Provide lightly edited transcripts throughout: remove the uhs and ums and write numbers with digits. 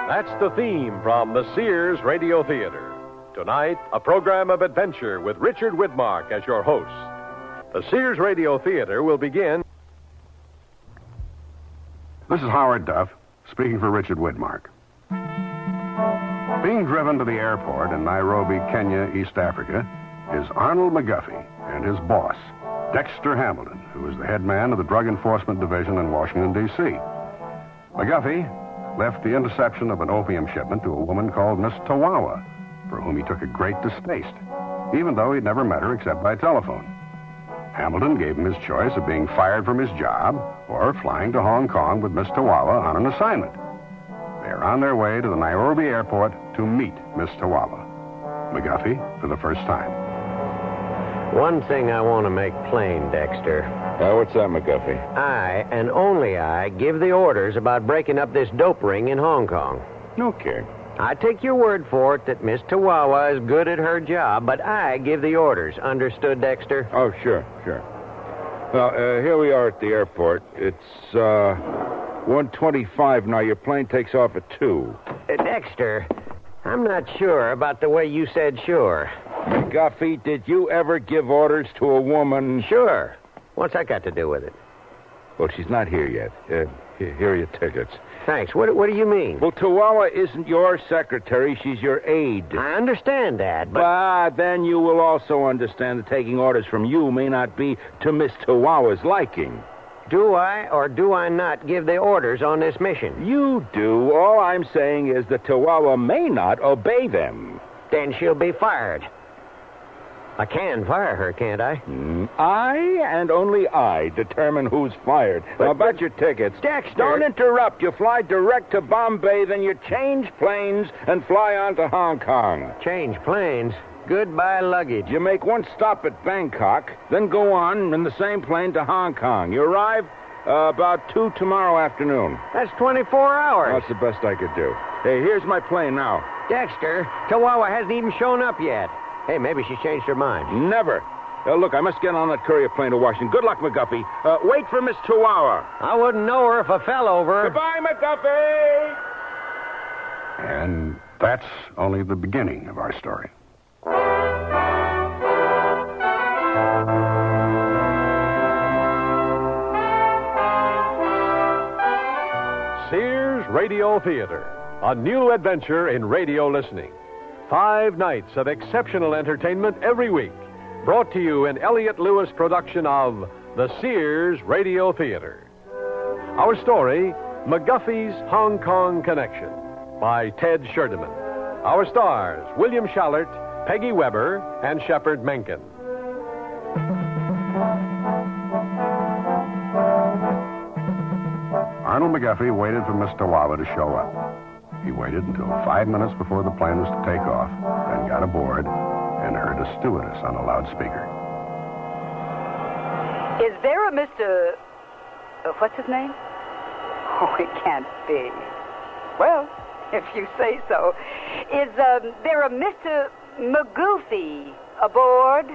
That's the theme from the Sears Radio Theater. Tonight, a program of adventure with Richard Widmark as your host. The Sears Radio Theater will begin. This is Howard Duff, speaking for Richard Widmark. Being driven to the airport in Nairobi, Kenya, East Africa, is Arnold McGuffey and his boss, Dexter Hamilton, who is the head man of the Drug Enforcement Division in Washington, D.C. McGuffey left the interception of an opium shipment to a woman called Miss Tawawa, for whom he took a great distaste, even though he'd never met her except by telephone. Hamilton gave him his choice of being fired from his job or flying to Hong Kong with Miss Tawawa on an assignment. They're on their way to the Nairobi airport to meet Miss Tawawa. McGuffey for the first time. One thing I want to make plain, Dexter. What's that, McGuffey? I, and only I, give the orders about breaking up this dope ring in Hong Kong. Okay. I take your word for it that Miss Tawawa is good at her job, but I give the orders. Understood, Dexter? Oh, sure. Well, here we are at the airport. It's 1:25 now. Your plane takes off at 2. Dexter, I'm not sure about the way you said sure. McGuffey, did you ever give orders to a woman? Sure. What's that got to do with it? Well, she's not here yet. Here are your tickets. Thanks. What do you mean? Well, Tawawa isn't your secretary. She's your aide. I understand that, but... then you will also understand that taking orders from you may not be to Miss Tawawa's liking. Do I or do I not give the orders on this mission? You do. All I'm saying is that Tawawa may not obey them. Then she'll be fired. I can fire her, can't I? I and only I determine who's fired. Now, about your tickets. Dexter! Don't interrupt. You fly direct to Bombay, then you change planes and fly on to Hong Kong. Change planes? Goodbye luggage. You make one stop at Bangkok, then go on in the same plane to Hong Kong. You arrive about 2 tomorrow afternoon. That's 24 hours. That's the best I could do. Hey, here's my plane now. Dexter, Tawawa hasn't even shown up yet. Hey, maybe she's changed her mind. Never. Look, I must get on that courier plane to Washington. Good luck, McGuffey. Wait for Miss Tawawa. I wouldn't know her if I fell over. Goodbye, McGuffey! And that's only the beginning of our story. Sears Radio Theater, a new adventure in radio listening. 5 nights of exceptional entertainment every week. Brought to you in Elliott Lewis production of the Sears Radio Theater. Our story, McGuffey's Hong Kong Connection, by Ted Scherdeman. Our stars, William Schallert, Peggy Weber, and Shepard Menken. Arnold McGuffey waited for Miss Tawawa to show up. He waited until 5 minutes before the plane was to take off, then got aboard and heard a stewardess on a loudspeaker. Is there a Mr... what's his name? Oh, it can't be. Well, if you say so. Is there a Mr. McGuffey aboard?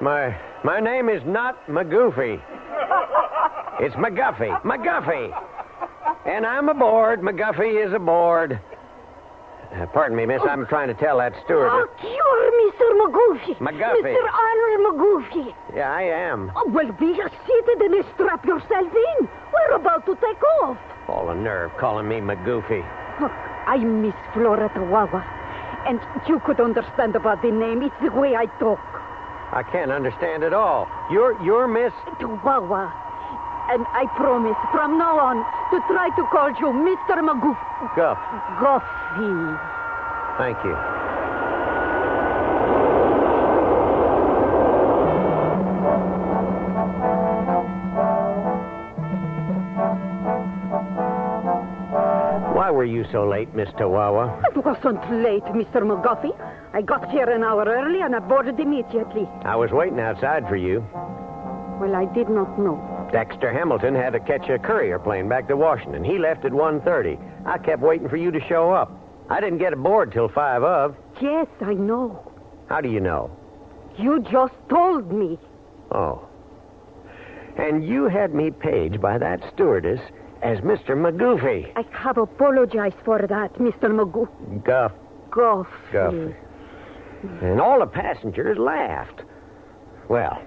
My name is not McGuffey. It's McGuffey. McGuffey. And I'm aboard. McGuffey is aboard. Pardon me, miss. I'm trying to tell that stewardess. Oh, you're Mr. McGuffey. McGuffey. Mr. Arnold McGuffey. Yeah, I am. Oh, well, be seated and strap yourself in. We're about to take off. All the nerve calling me McGuffey. Look, I'm Miss Flora Tawawa. And you could understand about the name. It's the way I talk. I can't understand at all. You're Miss... Tawawa. And I promise, from now on, to try to call you Mr. Guffey. Thank you. Why were you so late, Miss Tawawa? It wasn't late, Mr. McGuffey. I got here an hour early and I boarded immediately. I was waiting outside for you. Well, I did not know. Dexter Hamilton had to catch a courier plane back to Washington. He left at 1:30. I kept waiting for you to show up. I didn't get aboard till 5 of. Yes, I know. How do you know? You just told me. Oh. And you had me paged by that stewardess as Mr. McGuffey. I have apologized for that, Mr. Guffey. And all the passengers laughed. Well,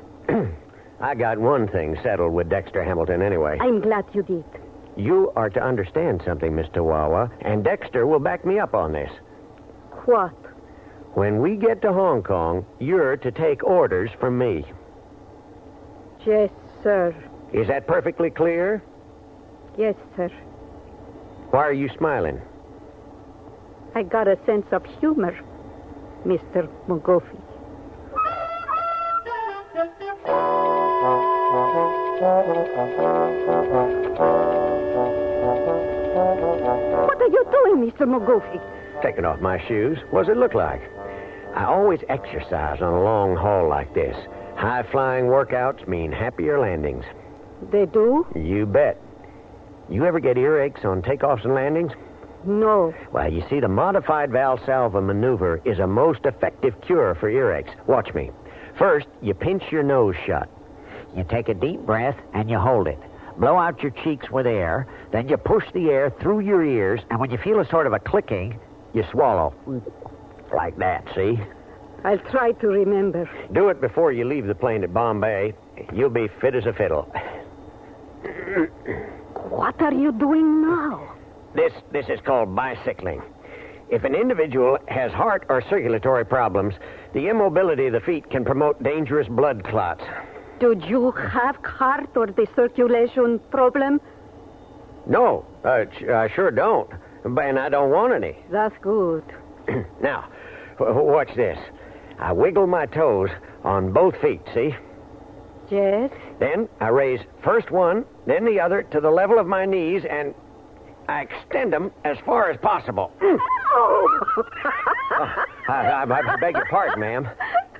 I got one thing settled with Dexter Hamilton anyway. I'm glad you did. You are to understand something, Mr. Wawa, and Dexter will back me up on this. What? When we get to Hong Kong, you're to take orders from me. Yes, sir. Is that perfectly clear? Yes, sir. Why are you smiling? I got a sense of humor, Mr. McGuffey. What are you doing, Mr. McGuffey? Taking off my shoes. What does it look like? I always exercise on a long haul like this. High-flying workouts mean happier landings. They do? You bet. You ever get earaches on takeoffs and landings? No. Well, you see, the modified Valsalva maneuver is a most effective cure for earaches. Watch me. First, you pinch your nose shut. You take a deep breath and you hold it. Blow out your cheeks with air. Then you push the air through your ears, and when you feel a sort of a clicking, you swallow. Like that, see? I'll try to remember. Do it before you leave the plane at Bombay. You'll be fit as a fiddle. What are you doing now? This is called bicycling. If an individual has heart or circulatory problems, the immobility of the feet can promote dangerous blood clots. Do you have heart or the circulation problem? No, I sure don't. And I don't want any. That's good. Now, watch this. I wiggle my toes on both feet, see? Yes? Then I raise first one, then the other to the level of my knees, and I extend them as far as possible. I beg your pardon, ma'am.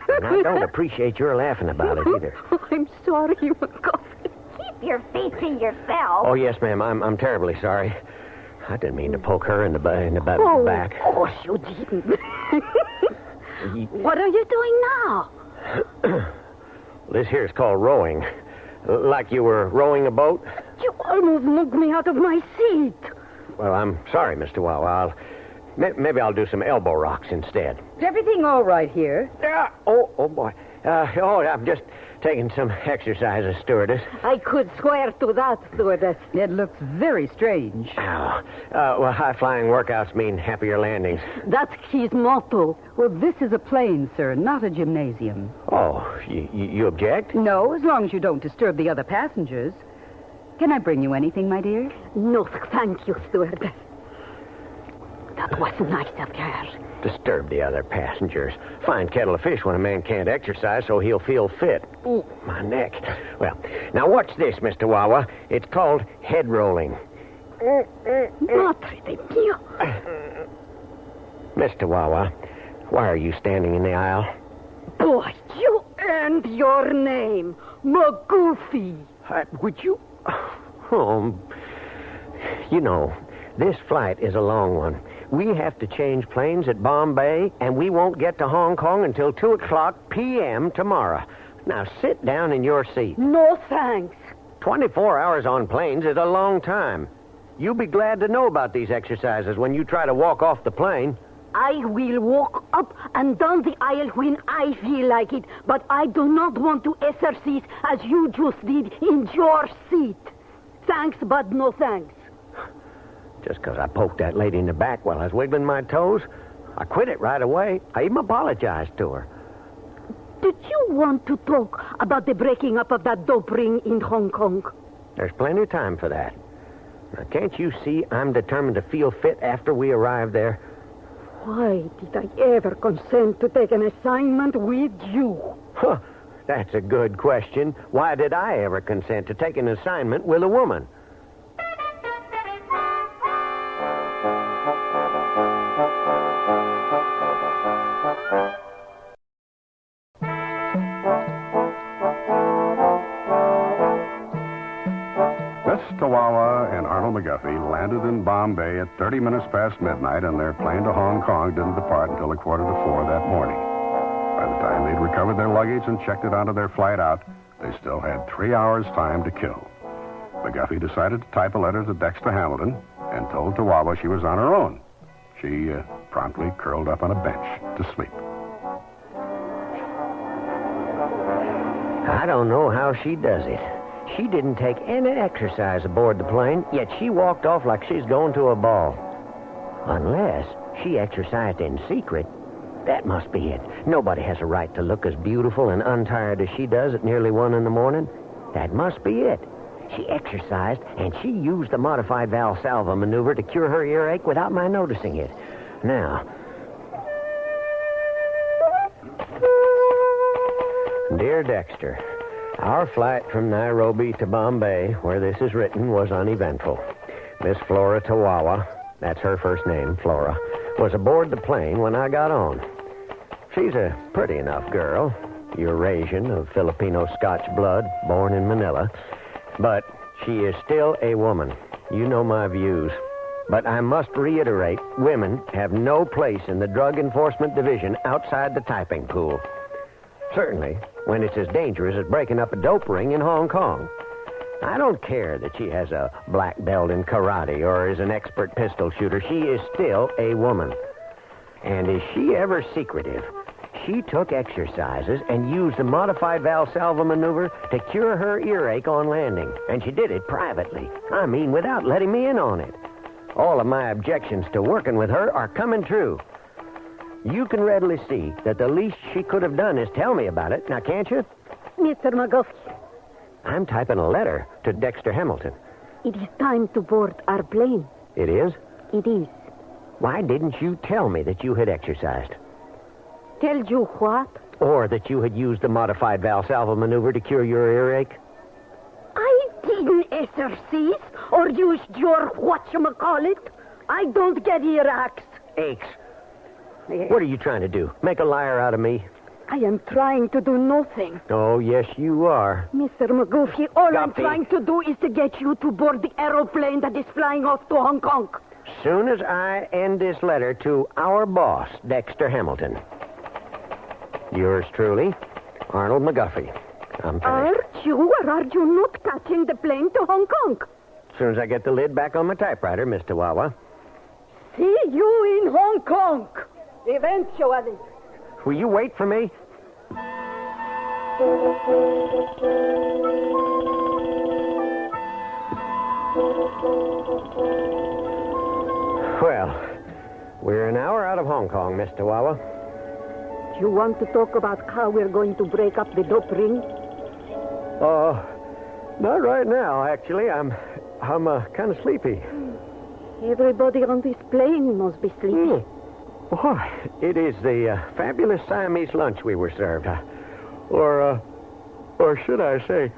And I don't appreciate your laughing about it either. I'm sorry, McGuffey. Keep your feet to yourself. Oh, yes, ma'am. I'm terribly sorry. I didn't mean to poke her in the back. Of course you didn't. What are you doing now? This here's called rowing. Like you were rowing a boat? You almost knocked me out of my seat. Well, I'm sorry, Mr. Wawa. Maybe I'll do some elbow rocks instead. Is everything all right here? Yeah. Oh, boy. I'm just taking some exercises, stewardess. I could swear to that, stewardess. It looks very strange. Oh. Well, high-flying workouts mean happier landings. That's his motto. Well, this is a plane, sir, not a gymnasium. Oh, you object? No, as long as you don't disturb the other passengers. Can I bring you anything, my dear? No, thank you, stewardess. That was nice of her. Disturb the other passengers. Fine kettle of fish when a man can't exercise so he'll feel fit. Ooh, my neck. Well, now watch this, Mr. Wawa. It's called head rolling. Madre de Dios. Mr. Wawa, why are you standing in the aisle? Boy, you earned your name. McGuffey. Would you... Oh, you know, this flight is a long one. We have to change planes at Bombay, and we won't get to Hong Kong until 2 o'clock p.m. tomorrow. Now, sit down in your seat. No, thanks. 24 hours on planes is a long time. You'll be glad to know about these exercises when you try to walk off the plane. I will walk up and down the aisle when I feel like it, but I do not want to exercise as you just did in your seat. Thanks, but no thanks. Just because I poked that lady in the back while I was wiggling my toes, I quit it right away. I even apologized to her. Did you want to talk about the breaking up of that dope ring in Hong Kong? There's plenty of time for that. Now, can't you see I'm determined to feel fit after we arrive there? Why did I ever consent to take an assignment with you? Huh, that's a good question. Why did I ever consent to take an assignment with a woman? Mr. Wawa and Arnold McGuffey landed in Bombay at 30 minutes past midnight, and their plane to Hong Kong didn't depart until 3:45 that morning. By the time they'd recovered their luggage and checked it onto their flight out, they still had 3 hours' time to kill. McGuffey decided to type a letter to Dexter Hamilton and told Tawawa she was on her own. She promptly curled up on a bench to sleep. I don't know how she does it. She didn't take any exercise aboard the plane, yet she walked off like she's going to a ball. Unless she exercised in secret. That must be it. Nobody has a right to look as beautiful and untired as she does at nearly 1 in the morning. That must be it. She exercised, and she used the modified Valsalva maneuver to cure her earache without my noticing it. Now, dear Dexter, our flight from Nairobi to Bombay, where this is written, was uneventful. Miss Flora Tawawa, that's her first name, Flora, was aboard the plane when I got on. She's a pretty enough girl, Eurasian of Filipino-Scotch blood, born in Manila. But she is still a woman. You know my views. But I must reiterate, women have no place in the Drug Enforcement Division outside the typing pool. Certainly, when it's as dangerous as breaking up a dope ring in Hong Kong. I don't care that she has a black belt in karate or is an expert pistol shooter. She is still a woman. And is she ever secretive? She took exercises and used the modified Valsalva maneuver to cure her earache on landing. And she did it privately. I mean, without letting me in on it. All of my objections to working with her are coming true. You can readily see that the least she could have done is tell me about it. Now, can't you? Mr. McGuffey, I'm typing a letter to Dexter Hamilton. it is time to board our plane. It is? It is. Why didn't you tell me that you had exercised? Tell you what? Or that you had used the modified Valsalva maneuver to cure your earache? I didn't exercise or used your whatchamacallit. I don't get earaches. Aches. What are you trying to do? Make a liar out of me? I am trying to do nothing. Oh, yes, you are. Mr. McGuffey, all I'm Guppy. trying to do is to get you to board the aeroplane that is flying off to Hong Kong. Soon as I end this letter to our boss, Dexter Hamilton. Yours truly, Arnold McGuffey. I'm finished. Are you or are you not catching the plane to Hong Kong? As soon as I get the lid back on my typewriter, Mr. Wawa. See you in Hong Kong. Eventually. Will you wait for me? Well, we're an hour out of Hong Kong, Mr. Wawa. You want to talk about how we're going to break up the dope ring? Not right now, actually. I'm kind of sleepy. Everybody on this plane must be sleepy. Boy, it is the fabulous Siamese lunch we were served. Or should I say,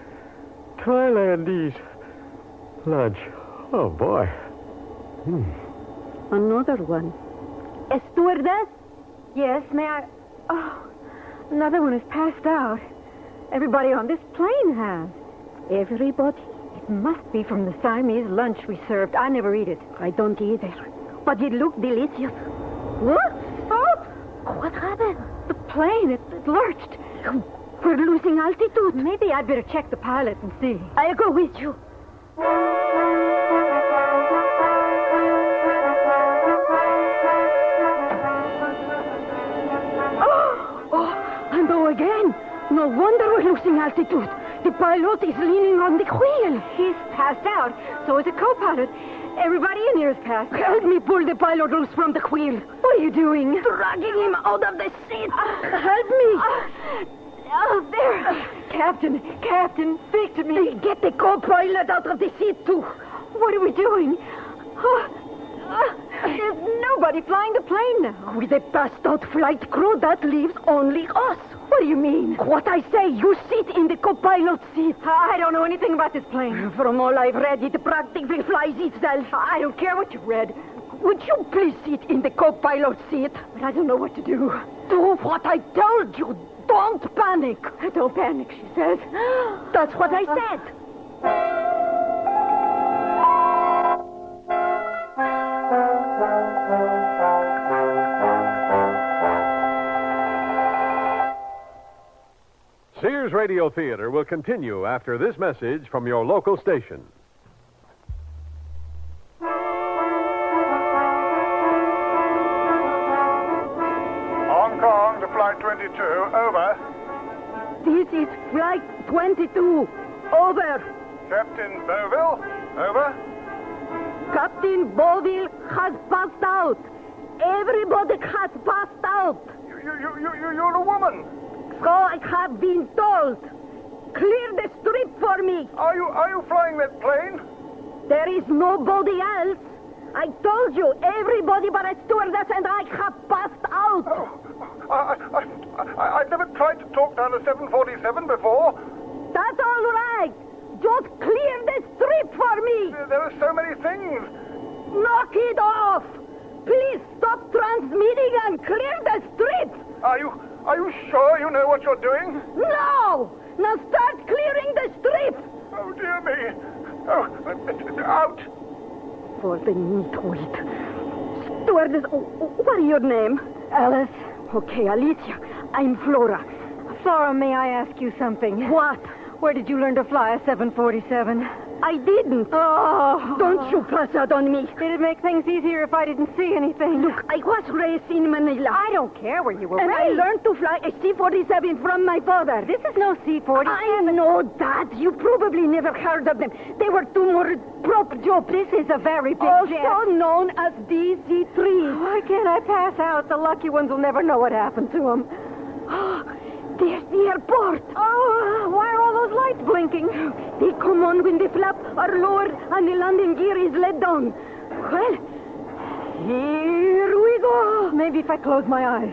Thailandese lunch. Oh, boy. Another one. A stewardess? Yes, may I... Oh, another one has passed out. Everybody on this plane has. Everybody? It must be from the Siamese lunch we served. I never eat it. I don't either. But it looked delicious. What? Stop! What happened? The plane, it lurched. We're losing altitude. Maybe I'd better check the pilot and see. I'll go with you. And oh, again. No wonder we're losing altitude. The pilot is leaning on the wheel. He's passed out. So is the co-pilot. Everybody in here is passed out. Help me pull the pilot loose from the wheel. What are you doing? Dragging him out of the seat. Help me. Oh, there. Captain, speak to me. Get the co-pilot out of the seat, too. What are we doing? There's nobody flying the plane now. With a passed-out flight crew, that leaves only us. What do you mean? What I say, you sit in the co-pilot seat. I don't know anything about this plane. From all I've read, it practically flies itself. I don't care what you read. Would you please sit in the co-pilot seat? But I don't know what to do. Do what I told you. Don't panic. Don't panic, she says. That's what I said. Sears Radio Theater will continue after this message from your local station. This is Flight 22. Over. Captain Beauville? Over. Captain Beauville has passed out. Everybody has passed out. You're a woman. So I have been told. Clear the strip for me. Are you flying that plane? There is nobody else. I told you, everybody but a stewardess and I have passed out. Oh, I've never tried to talk down a 747 before. That's all right. Just clear the strip for me. There are so many things. Knock it off. Please stop transmitting and clear the strip. Are you sure you know what you're doing? No. Now start clearing the strip. Oh, dear me. Oh, out. For the nitwit. Stewardess, what is your name? Alice. Okay, Alicia. I'm Flora. Flora, may I ask you something? What? Where did you learn to fly a 747? I didn't. Oh. Don't you pass out on me. It'd make things easier if I didn't see anything. Look, I was raised in Manila. I don't care where you were and raised. I learned to fly a C-47 from my father. This is no C-47. I know that. You probably never heard of them. They were two more prop jobs. This is a very big jet. Also known as DC-3. Why can't I pass out? The lucky ones will never know what happened to them. There's the airport. Oh, why are all those lights blinking? They come on when the flaps are lowered and the landing gear is let down. Well, here we go. Maybe if I close my eyes.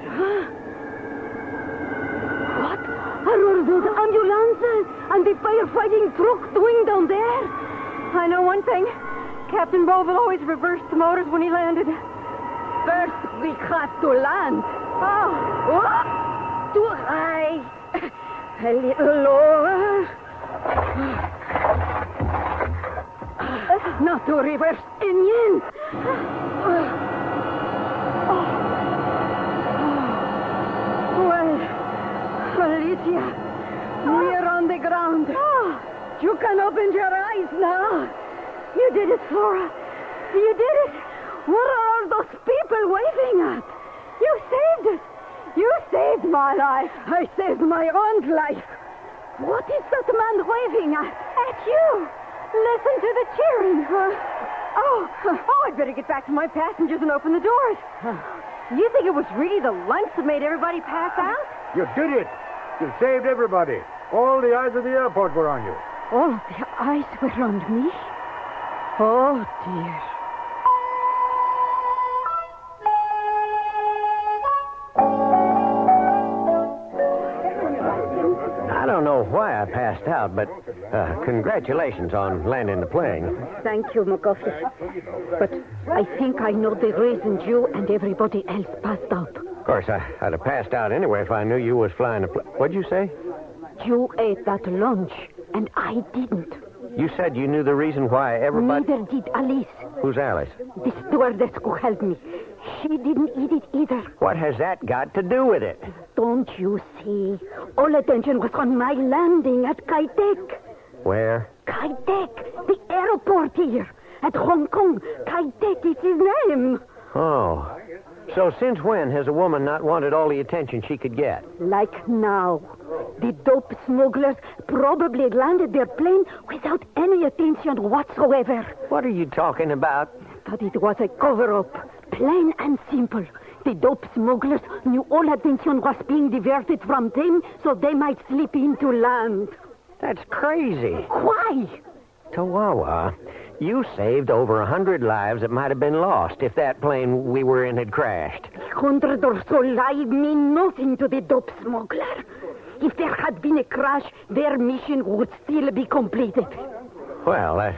What are all those ambulances and the firefighting truck doing down there? I know one thing. Captain Beauville always reversed the motors when he landed. First, we have to land. Oh. Too high. A little lower. Now to reverse engine. Well, Alicia, we're on the ground. You can open your eyes now. You did it, Flora. You did it. What are all those people waving at? You saved us. You saved my life. I saved my own life. What is that man waving at? At you. Listen to the cheering. I'd better get back to my passengers and open the doors. You think it was really the lunch that made everybody pass out? You did it. You saved everybody. All the eyes of the airport were on you. All of the eyes were on me? Oh, dear. I don't know why I passed out, but congratulations on landing the plane. Thank you, McGuffey. But I think I know the reasons you and everybody else passed out. Of course, I'd have passed out anyway if I knew you was flying a plane. What'd you say? You ate that lunch, and I didn't. You said you knew the reason why everybody... Neither did Alice. Who's Alice? The stewardess who helped me. She didn't eat it either. What has that got to do with it? Don't you see? All attention was on my landing at Kai-Tak. Where? Kai-Tak, the airport here. At Hong Kong. Kai-Tak is his name. Oh. So since when has a woman not wanted all the attention she could get? Like now. The dope smugglers probably landed their plane without any attention whatsoever. What are you talking about? But it was a cover-up. Plain and simple. The dope smugglers knew all attention was being diverted from them so they might slip into land. That's crazy. Why? Chihuahua, you saved over 100 lives that might have been lost if that plane we were in had crashed. 100 or so lives mean nothing to the dope smuggler. If there had been a crash, their mission would still be completed. Well,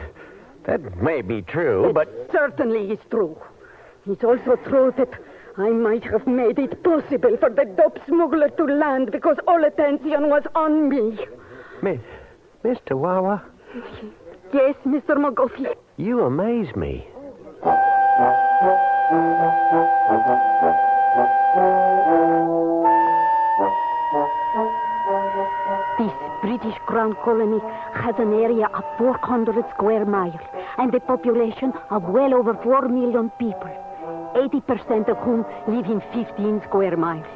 that may be true, but... It certainly is true. It's also true that I might have made it possible for the dope smuggler to land because all attention was on me. Miss Chihuahua? Yes, Mr. McGuffey. You amaze me. This British Crown colony has an area of 400 square miles and a population of well over 4 million people, 80% of whom live in 15 square miles.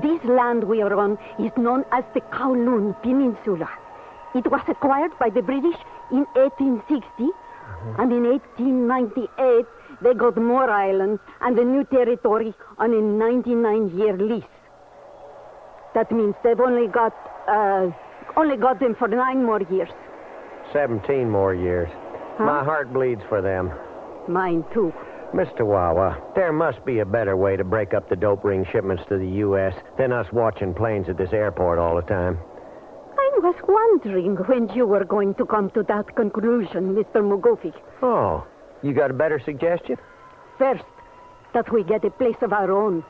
This land we are on is known as the Kowloon Peninsula. It was acquired by the British in 1860, and in 1898, they got more islands and a new territory on a 99-year lease. That means they've only got them for 9 more years. 17 more years. Huh? My heart bleeds for them. Mine, too. Mr. Wawa, there must be a better way to break up the dope ring shipments to the U.S. than us watching planes at this airport all the time. I was wondering when you were going to come to that conclusion, Mr. McGuffey. Oh, you got a better suggestion? First, that we get a place of our own,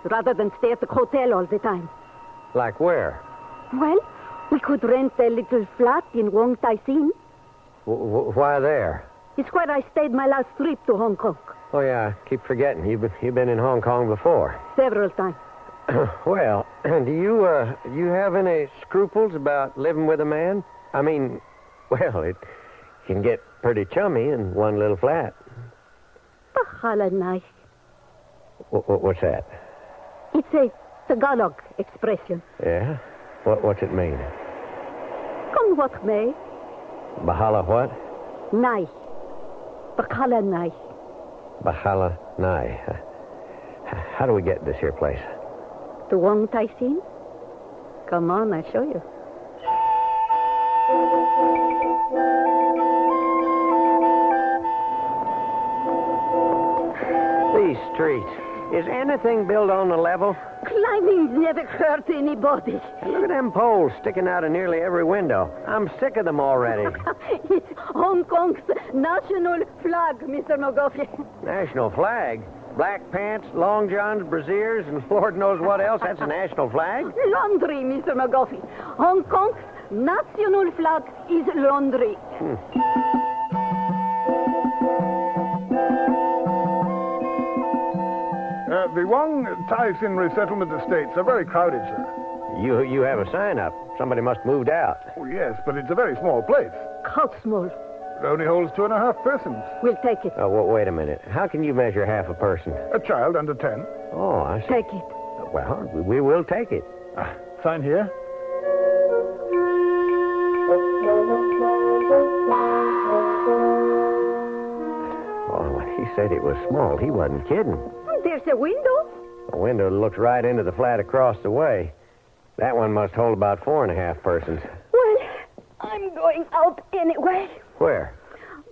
rather than stay at the hotel all the time. Like where? Well, we could rent a little flat in Wong Tai Sin. Why there? It's where I stayed my last trip to Hong Kong. Oh, yeah, I keep forgetting. You've been in Hong Kong before. Several times. Well, do you have any scruples about living with a man? I mean, well, it can get pretty chummy in one little flat. Bahala nice. What's that? It's a Tagalog expression. Yeah? What's it mean? Come what may. Bahala what? Nai. Bahala nai. Bahala nai. How do we get this here place? To Wong Tai Sin? Come on, I'll show you. These streets. Is anything built on the level? Climbing never hurt anybody. And look at them poles sticking out of nearly every window. I'm sick of them already. It's Hong Kong's national flag, Mr. McGuffey. National flag? Black pants, long johns, brassieres, and Lord knows what else. That's a national flag? Laundry, Mr. McGuffey. Hong Kong's national flag is laundry. The Wong Tai Sin resettlement estates are very crowded, sir. You have a sign up. Somebody must have moved out. Oh, yes, but it's a very small place. How small? It only holds 2.5 persons. We'll take it. Oh, wait a minute. How can you measure half a person? A child under 10. Oh, I see. Take it. Well, we will take it. Sign here. Oh, when he said it was small, he wasn't kidding. There's a window. A window that looks right into the flat across the way. That one must hold about 4.5 persons. Well, I'm going out anyway. Where?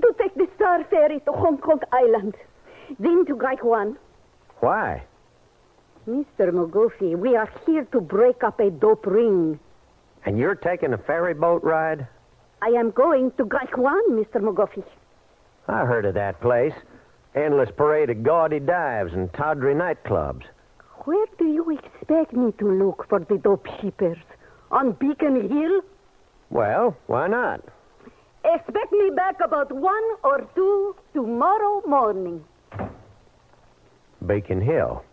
To take the Star Ferry to Hong Kong Island. Then to Gaiwan. Why? Mr. McGuffey, we are here to break up a dope ring. And you're taking a ferry boat ride? I am going to Gaiwan, Mr. McGuffey. I heard of that place. Endless parade of gaudy dives and tawdry nightclubs. Where do you expect me to look for the dope shippers? On Beacon Hill? Well, why not? Expect me back about 1 or 2 tomorrow morning. Beacon Hill.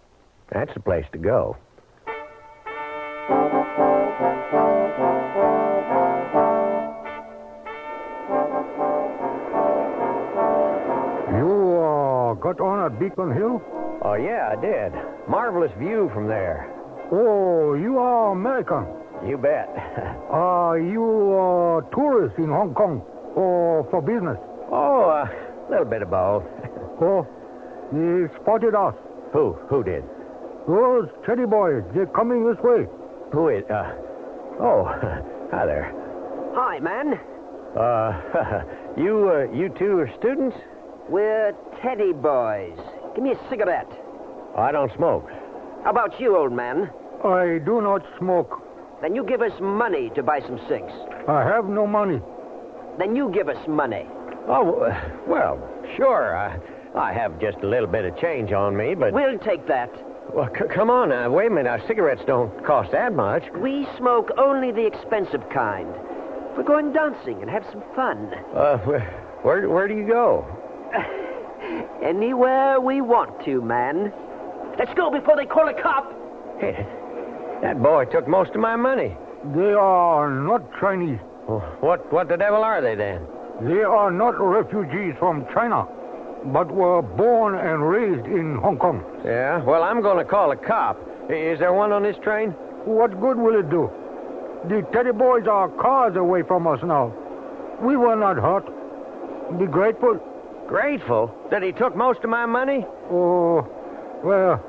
That's the place to go. Got on at Beacon Hill? Oh, yeah, I did. Marvelous view from there. Oh, you are American. You bet. Are you tourist in Hong Kong or for business? Oh, a little bit of both. Oh, they spotted us. Who did? Those teddy boys, they're coming this way. Who is? Oh, hi there. Hi, man. You two are students? We're teddy boys. Give me a cigarette. Oh, I don't smoke. How about you, old man? I do not smoke. Then you give us money to buy some cigs. I have no money. Then you give us money. Oh, well, sure. I have just a little bit of change on me, but... We'll take that. Well, come on now. Wait a minute. Our cigarettes don't cost that much. We smoke only the expensive kind. We're going dancing and have some fun. Where do you go? Anywhere we want to, man. Let's go before they call a cop. Hey, that boy took most of my money. They are not Chinese. Well, what the devil are they then? They are not refugees from China, but were born and raised in Hong Kong. Yeah, well, I'm going to call a cop. Is there one on this train? What good will it do? The teddy boys are cars away from us now. We were not hurt. Be grateful. Grateful that he took most of my money? Oh, well,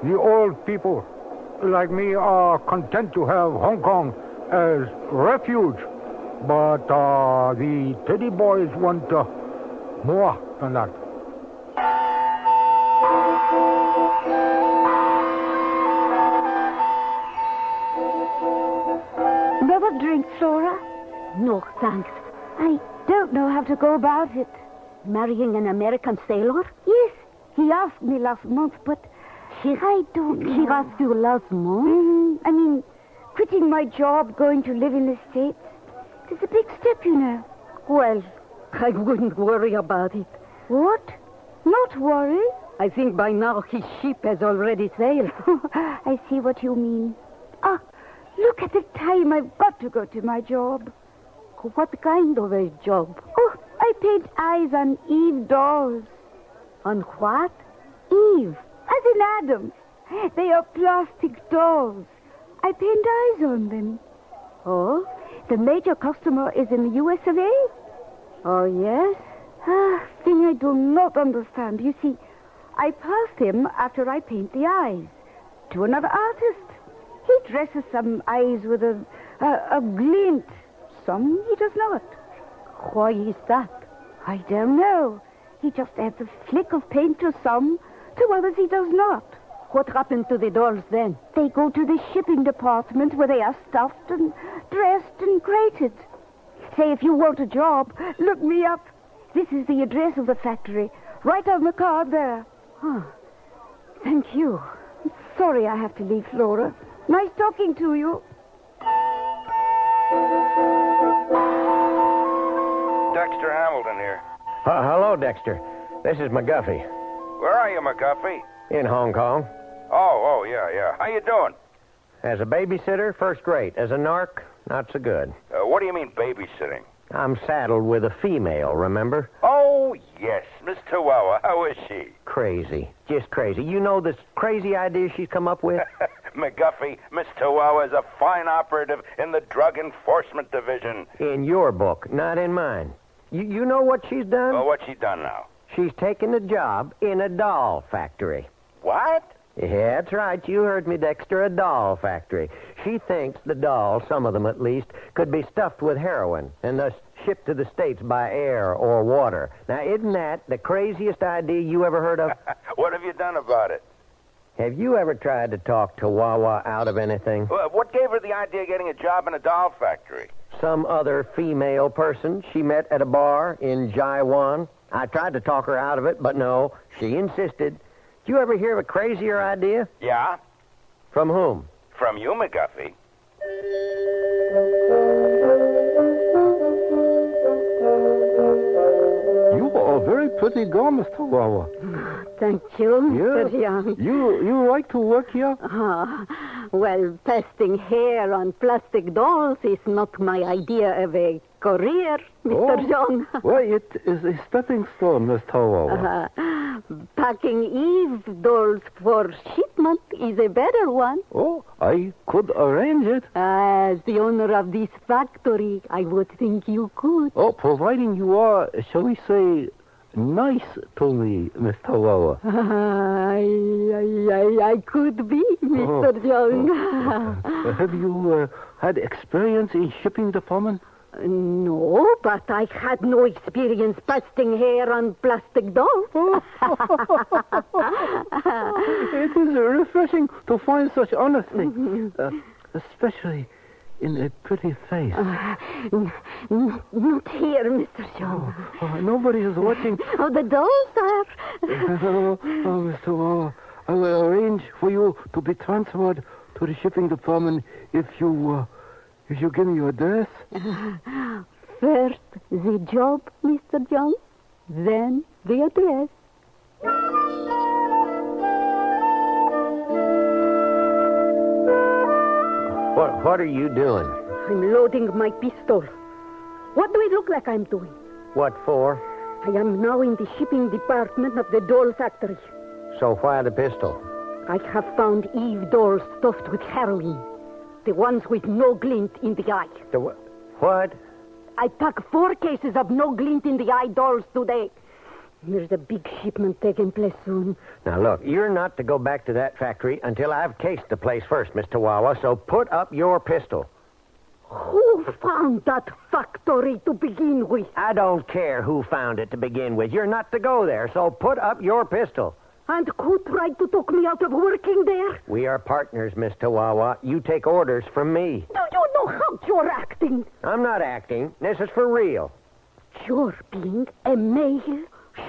the old people like me are content to have Hong Kong as refuge. But the teddy boys want more than that. Never drink, Flora? No, thanks. I don't know how to go about it. Marrying an American sailor? Yes, he asked me last month, but I don't know. He asked you last month? I mean, quitting my job, going to live in the States. It's a big step, you know. Well, I wouldn't worry about it. What? Not worry? I think by now his ship has already sailed. I see what you mean. Ah, look at the time I've got to go to my job. What kind of a job? Oh, I paint eyes on Eve dolls. On what? Eve, as in Adam. They are plastic dolls. I paint eyes on them. Oh, the major customer is in the US of A? Oh, yes? Thing I do not understand. You see, I pass him after I paint the eyes to another artist. He dresses some eyes with a glint. Some he does not. Why is that? I don't know. He just adds a flick of paint to some, to others he does not. What happened to the dolls then? They go to the shipping department where they are stuffed and dressed and crated. Say, if you want a job, look me up. This is the address of the factory, right on the card there. Oh, thank you. Sorry I have to leave, Flora. Nice talking to you. Dexter Hamilton here. Hello, Dexter. This is McGuffey. Where are you, McGuffey? In Hong Kong. Oh, yeah. How you doing? As a babysitter, first rate. As a narc, not so good. What do you mean babysitting? I'm saddled with a female, remember? Oh, yes, Miss Chihuahua. How is she? Crazy. Just crazy. You know this crazy idea she's come up with? McGuffey, Miss Chihuahua is a fine operative in the Drug Enforcement Division. In your book, not in mine. You know what she's done? Well, what's she done now? She's taken a job in a doll factory. What? Yeah, that's right. You heard me, Dexter. A doll factory. She thinks the dolls, some of them at least, could be stuffed with heroin and thus shipped to the States by air or water. Now, isn't that the craziest idea you ever heard of? What have you done about it? Have you ever tried to talk Chihuahua out of anything? What gave her the idea of getting a job in a doll factory? Some other female person she met at a bar in Jaiwan. I tried to talk her out of it, but no, she insisted. Did you ever hear of a crazier idea? Yeah? From whom? From you, McGuffey. You are a very pretty girl, Mr. Wawa. Thank you, Mr. Young. You like to work here? Well, pasting hair on plastic dolls is not my idea of a career, Mr. Young. Well, it is a stepping stone, Mr. Wawa. Packing Eve dolls for shipment is a better one. Oh, I could arrange it. As the owner of this factory, I would think you could. Oh, providing you are, shall we say, nice to me, Mr. Wawa. I could be, Mr. Young. Have you had experience in shipping department? No, but I had no experience pasting hair on plastic dolls. It is refreshing to find such honesty, especially in a pretty face. Not here, Mr. Young. Nobody is watching. Oh, the dolls are. Mr. Wawa, I will arrange for you to be transferred to the shipping department if you give me your address. First the job, Mr. Young, then the address. What are you doing? I'm loading my pistol. What do it look like I'm doing? What for? I am now in the shipping department of the doll factory. So why the pistol? I have found Eve dolls stuffed with heroin. The ones with no glint in the eye. The what? I packed 4 cases of no glint in the eye dolls today. There's a big shipment taking place soon. Now, look, you're not to go back to that factory until I've cased the place first, Mr. Wawa, so put up your pistol. Who found that factory to begin with? I don't care who found it to begin with. You're not to go there, so put up your pistol. And who tried to talk me out of working there? We are partners, Mr. Wawa. You take orders from me. Do you know how you're acting? I'm not acting. This is for real. You're being a male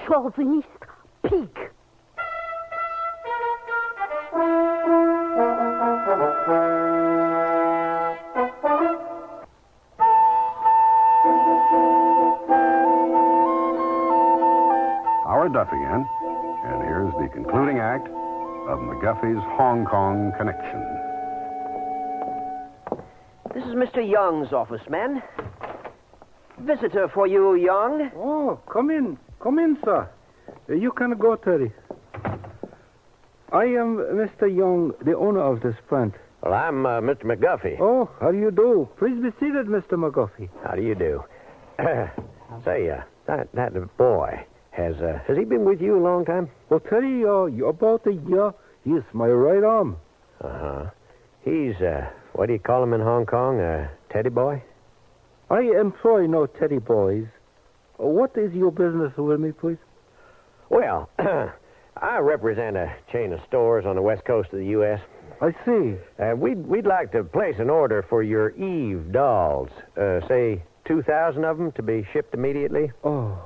chauvinist pig. Howard Duff again, and here's the concluding act of McGuffey's Hong Kong Connection. This is Mr. Young's office, man. Visitor for you, Young. Oh, come in. Come in, sir. You can go, Terry. I am Mr. Young, the owner of this plant. Well, I'm Mr. McGuffey. Oh, how do you do? Please be seated, Mr. McGuffey. How do you do? Say, that boy, has he been with you a long time? Well, Terry, about a year. He is my right arm. Uh-huh. He's, what do you call him in Hong Kong, a teddy boy? I employ no teddy boys. What is your business with me, please? Well, I represent a chain of stores on the west coast of the U.S. I see. We'd like to place an order for your Eve dolls. Say 2,000 of them to be shipped immediately. Oh,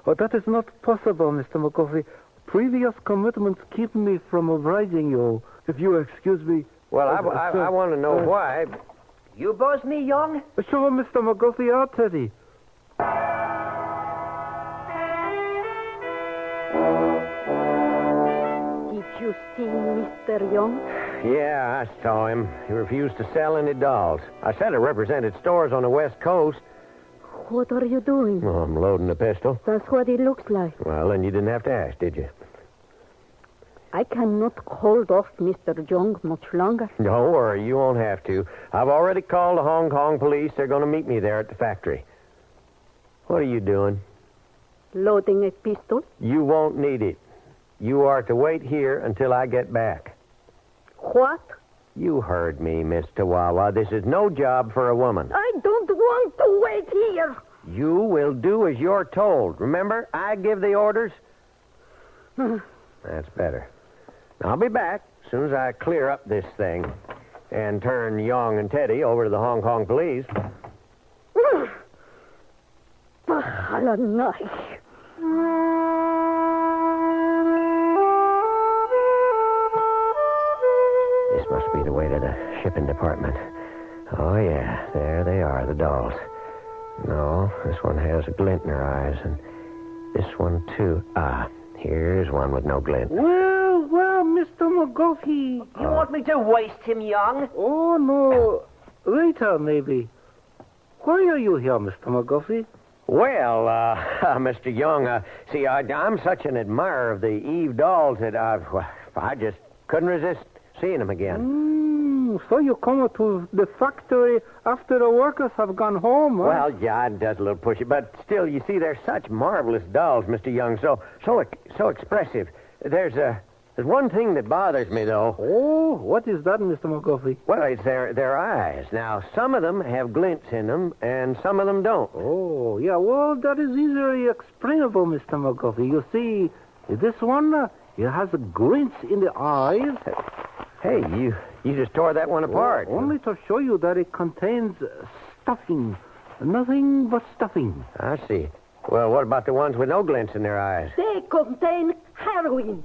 that is not possible, Mr. McGuffey. Previous commitments keep me from obliging you. If you excuse me. Well, I want to know why. You boss me, Young? Sure, Mr. McGuffey, I'll Teddy. Did you see Mr. Young? Yeah, I saw him. He refused to sell any dolls. I said I represented stores on the west coast. What are you doing? Oh, I'm loading a pistol. That's what it looks like. Well, then you didn't have to ask, did you? I cannot hold off Mr. Young much longer. Don't worry, you won't have to. I've already called the Hong Kong police. They're going to meet me there at the factory. What are you doing? Loading a pistol? You won't need it. You are to wait here until I get back. What? You heard me, Miss Chihuahua. This is no job for a woman. I don't want to wait here. You will do as you're told. Remember, I give the orders. That's better. I'll be back as soon as I clear up this thing and turn Young and Teddy over to the Hong Kong police. This must be the way to the shipping department. Oh, yeah, there they are, the dolls. No, this one has a glint in her eyes, and this one, too. Ah, here's one with no glint. Well, Mr. McGuffey. You want me to waste him, Young? Oh, no. Later, maybe. Why are you here, Mr. McGuffey? Well, Mr. Young, see, I'm such an admirer of the Eve dolls that I just couldn't resist seeing them again. So you come to the factory after the workers have gone home, huh? Well, yeah, it does a little pushy, but still, you see, they're such marvelous dolls, Mr. Young, so expressive. There's one thing that bothers me, though. Oh, what is that, Mr. McGuffey? Well, it's their eyes. Now, some of them have glints in them, and some of them don't. Oh, yeah, well, that is easily explainable, Mr. McGuffey. You see, this one, it has glints in the eyes. Hey, you just tore that one apart. Only to show you that it contains stuffing. Nothing but stuffing. I see. Well, what about the ones with no glints in their eyes? They contain heroin.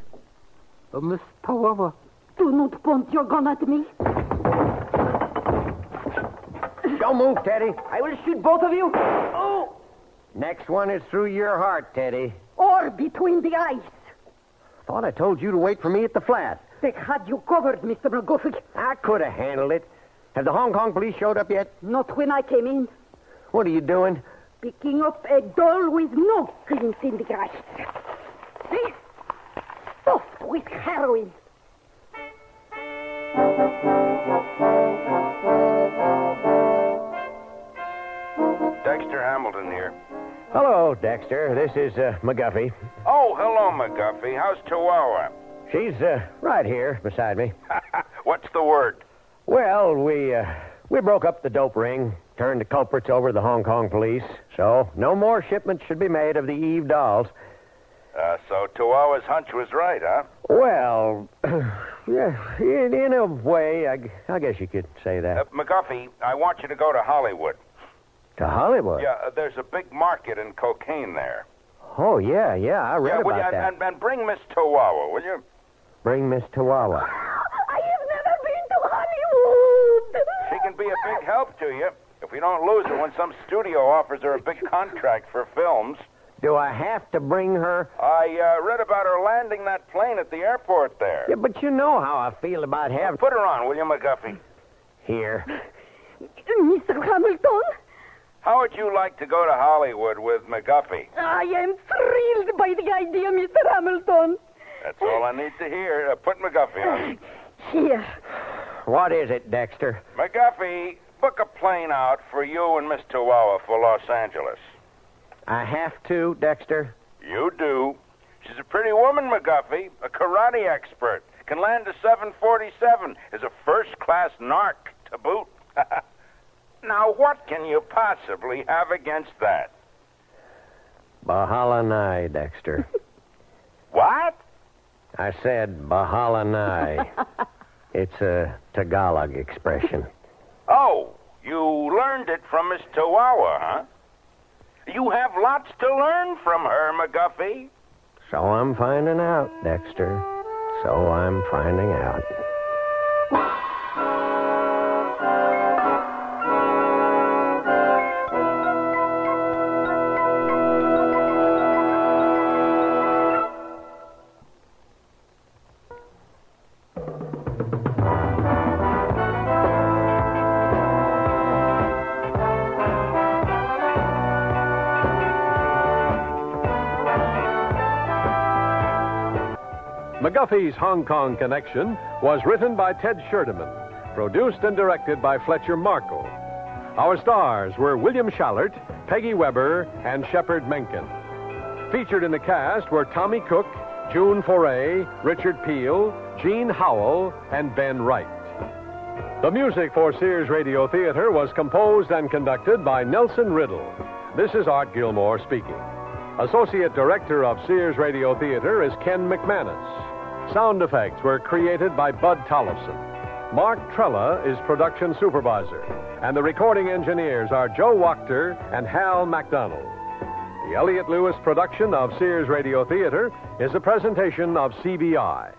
Miss Tawava. Do not point your gun at me. Don't move, Teddy. I will shoot both of you. Oh! Next one is through your heart, Teddy. Or between the eyes. Thought I told you to wait for me at the flat. They had you covered, Mr. McGuffey. I could have handled it. Have the Hong Kong police showed up yet? Not when I came in. What are you doing? Picking up a doll with no glint in the eyes. See? Stuffed with heroin. Dexter Hamilton here. Hello, Dexter. This is McGuffey. Oh, hello, McGuffey. How's Chihuahua? She's right here beside me. What's the word? Well, we broke up the dope ring, turned the culprits over to the Hong Kong police, so no more shipments should be made of the Eve dolls. So Chihuahua's hunch was right, huh? Well, yeah, in a way, I guess you could say that. McGuffey, I want you to go to Hollywood. To Hollywood? Yeah, there's a big market in cocaine there. Oh, yeah, I read about that. And bring Miss Chihuahua, will you? Bring Miss Chihuahua. I have never been to Hollywood. She can be a big help to you if we don't lose her when some studio offers her a big contract for films. Do I have to bring her? I read about her landing that plane at the airport there. Yeah, but you know how I feel about having... Put her on, will you, McGuffey? Here. Mr. Hamilton? How would you like to go to Hollywood with McGuffey? I am thrilled by the idea, Mr. Hamilton. That's all I need to hear. Put McGuffey on. Here. What is it, Dexter? McGuffey, book a plane out for you and Miss Chihuahua for Los Angeles. I have to, Dexter? You do. She's a pretty woman, McGuffey, a karate expert. Can land a 747. Is a first-class narc to boot. Now, what can you possibly have against that? Bahala Nai, Dexter. What? I said Bahala Nai. It's a Tagalog expression. Oh, you learned it from Miss Chihuahua, huh? You have lots to learn from her, McGuffey. So I'm finding out, Dexter. So I'm finding out. McGuffey's Hong Kong Connection was written by Ted Scherdeman, produced and directed by Fletcher Markle. Our stars were William Schallert, Peggy Weber, and Shepard Menken. Featured in the cast were Tommy Cook, June Foray, Richard Peel, Gene Howell, and Ben Wright. The music for Sears Radio Theater was composed and conducted by Nelson Riddle. This is Art Gilmore speaking. Associate Director of Sears Radio Theater is Ken McManus. Sound effects were created by Bud Tollefson. Mark Trella is production supervisor, and the recording engineers are Joe Wachter and Hal MacDonald. The Elliott Lewis production of Sears Radio Theater is a presentation of CBI.